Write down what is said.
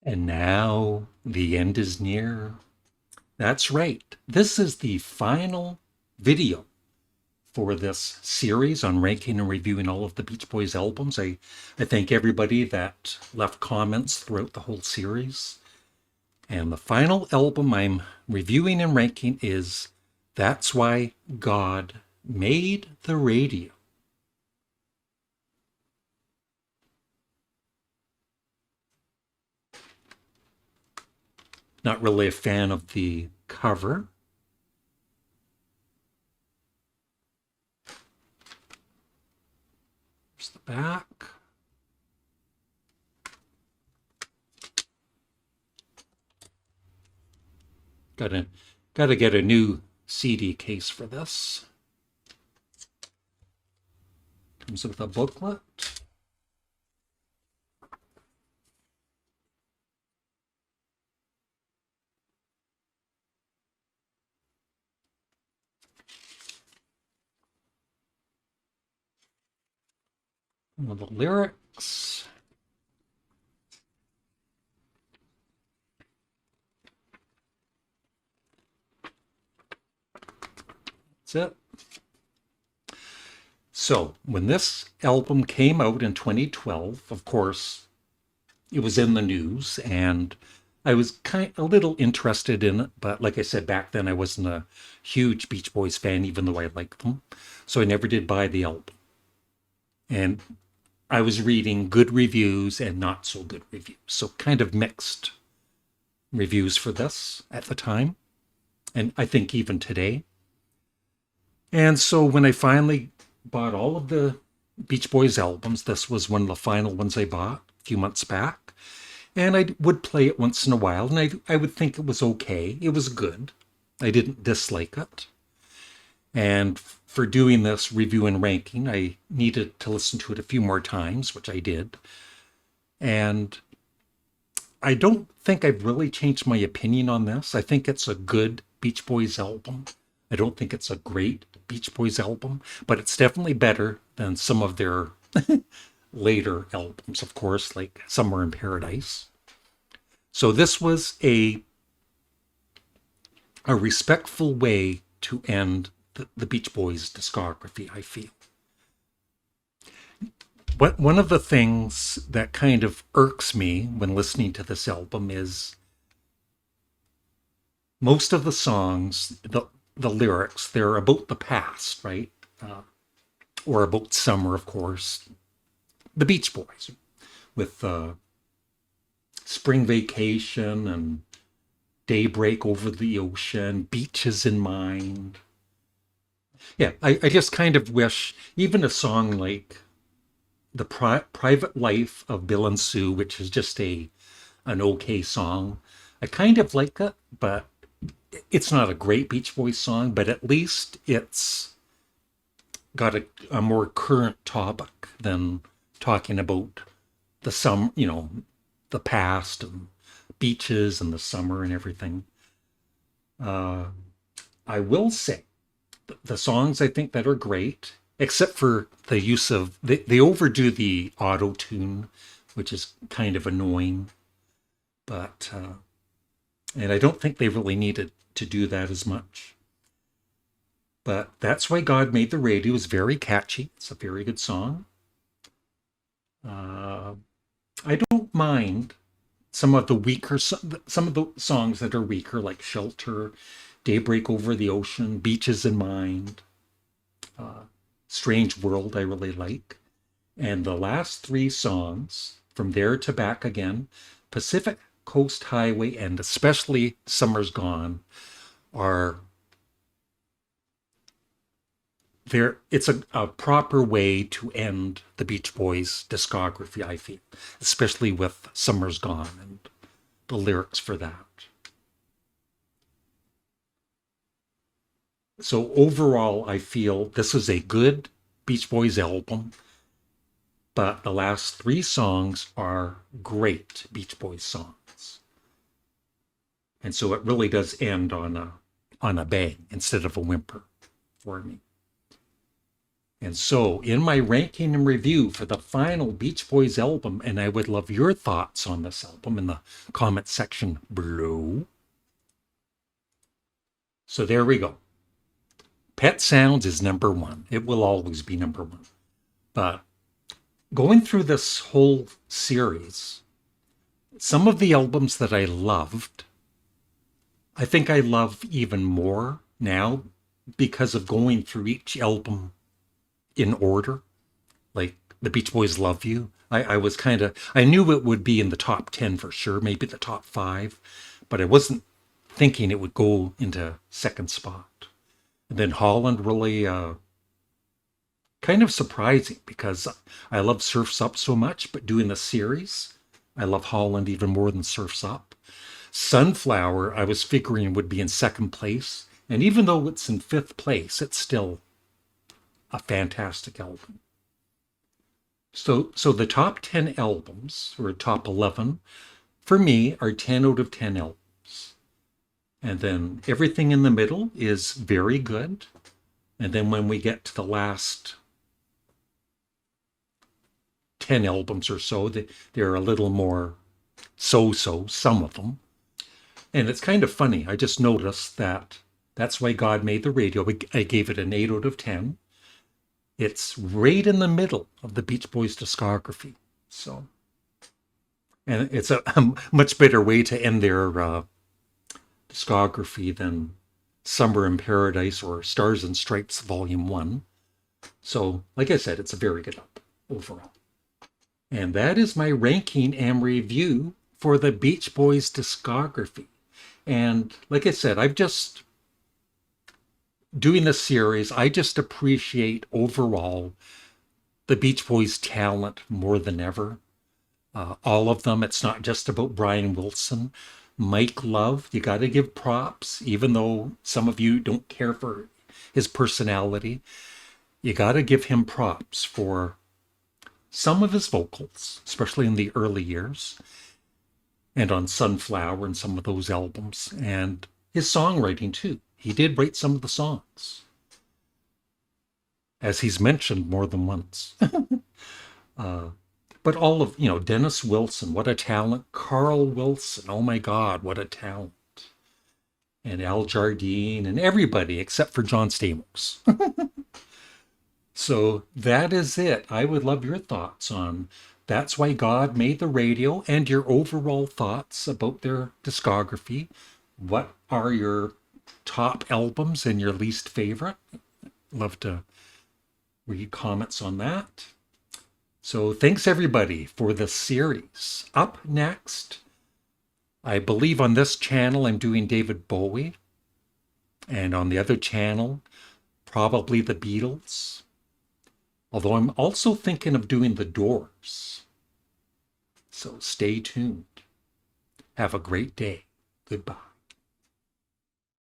And now the end is near. That's right. This is the final video for this series on ranking and reviewing all of the Beach Boys albums. I thank everybody that left comments throughout the whole series. And the final album I'm reviewing and ranking is That's Why God Made the Radio. Not really a fan of the cover. There's the back. Gotta get a new CD case for this. Comes with a booklet. One of the lyrics. That's it. So when this album came out in 2012, of course, it was in the news and I was a little interested in it, but like I said back then, I wasn't a huge Beach Boys fan, even though I liked them. So I never did buy the album. And I was reading good reviews and not so good reviews. So kind of mixed reviews for this at the time. And I think even today. And so when I finally bought all of the Beach Boys albums, this was one of the final ones I bought a few months back. And I would play it once in a while, and I would think it was okay. It was good. I didn't dislike it. And for doing this review and ranking, I needed to listen to it a few more times, which I did. And I don't think I've really changed my opinion on this. I think it's a good Beach Boys album. I don't think it's a great Beach Boys album, but it's definitely better than some of their later albums, of course, like Somewhere in Paradise. So this was a respectful way to end the Beach Boys discography, I feel. But one of the things that kind of irks me when listening to this album is most of the songs, the lyrics, they're about the past, right? Or about summer, of course. The Beach Boys with Spring Vacation and Daybreak Over the Ocean, Beaches in Mind. Yeah, I just kind of wish even a song like The Private Life of Bill and Sue, which is just an okay song. I kind of like it, but it's not a great Beach Boys song, but at least it's got a more current topic than talking about the past and beaches and the summer and everything. I will say the songs I think that are great, except for the use of they overdo the auto tune, which is kind of annoying. But and I don't think they really needed to do that as much. But That's Why God Made the Radio is very catchy. It's a very good song. Uh, I don't mind some of the songs that are weaker, like Shelter, Daybreak Over the Ocean, Beaches in Mind, Strange World, I really like. And the last three songs, From There to Back Again, Pacific Coast Highway, and especially Summer's Gone, are there. It's a proper way to end the Beach Boys discography, I feel, especially with Summer's Gone and the lyrics for that. So overall, I feel this is a good Beach Boys album, but the last three songs are great Beach Boys songs. And so it really does end on a bang instead of a whimper for me. And so, in my ranking and review for the final Beach Boys album, and I would love your thoughts on this album in the comment section below. So there we go. Pet Sounds is number one. It will always be number one. But going through this whole series, some of the albums that I loved, I think I love even more now because of going through each album in order. Like the Beach Boys Love You. I was I knew it would be in the top 10 for sure, maybe the top 5, but I wasn't thinking it would go into second spot. And then Holland really kind of surprising because I love Surf's Up so much, but doing the series, I love Holland even more than Surf's Up. Sunflower, I was figuring would be in second place. And even though it's in fifth place, it's still a fantastic album. So the top 10 albums, or top 11, for me are 10 out of 10 albums. And then everything in the middle is very good. And then when we get to the last 10 albums or so, they're a little more so-so, some of them. And it's kind of funny. I just noticed that That's Why God Made the Radio. I gave it an 8 out of 10. It's right in the middle of the Beach Boys discography. So, and it's a much better way to end their discography than Summer in Paradise or Stars and Stripes Volume 1. So, like I said, it's a very good album overall. And that is my ranking and review for the Beach Boys discography. And like I said, doing this series, I just appreciate overall the Beach Boys' talent more than ever. All of them. It's not just about Brian Wilson. Mike Love, you got to give props, even though some of you don't care for his personality. You got to give him props for some of his vocals, especially in the early years, and on Sunflower and some of those albums, and his songwriting too. He did write some of the songs, as he's mentioned more than once. But all of, Dennis Wilson, what a talent. Carl Wilson, oh my God, what a talent. And Al Jardine and everybody except for John Stamos. So that is it. I would love your thoughts on That's Why God Made the Radio and your overall thoughts about their discography. What are your top albums and your least favorite? Love to read comments on that. So thanks everybody for this series. Up next, I believe on this channel I'm doing David Bowie. And on the other channel, probably the Beatles. Although I'm also thinking of doing the Doors. So stay tuned. Have a great day. Goodbye.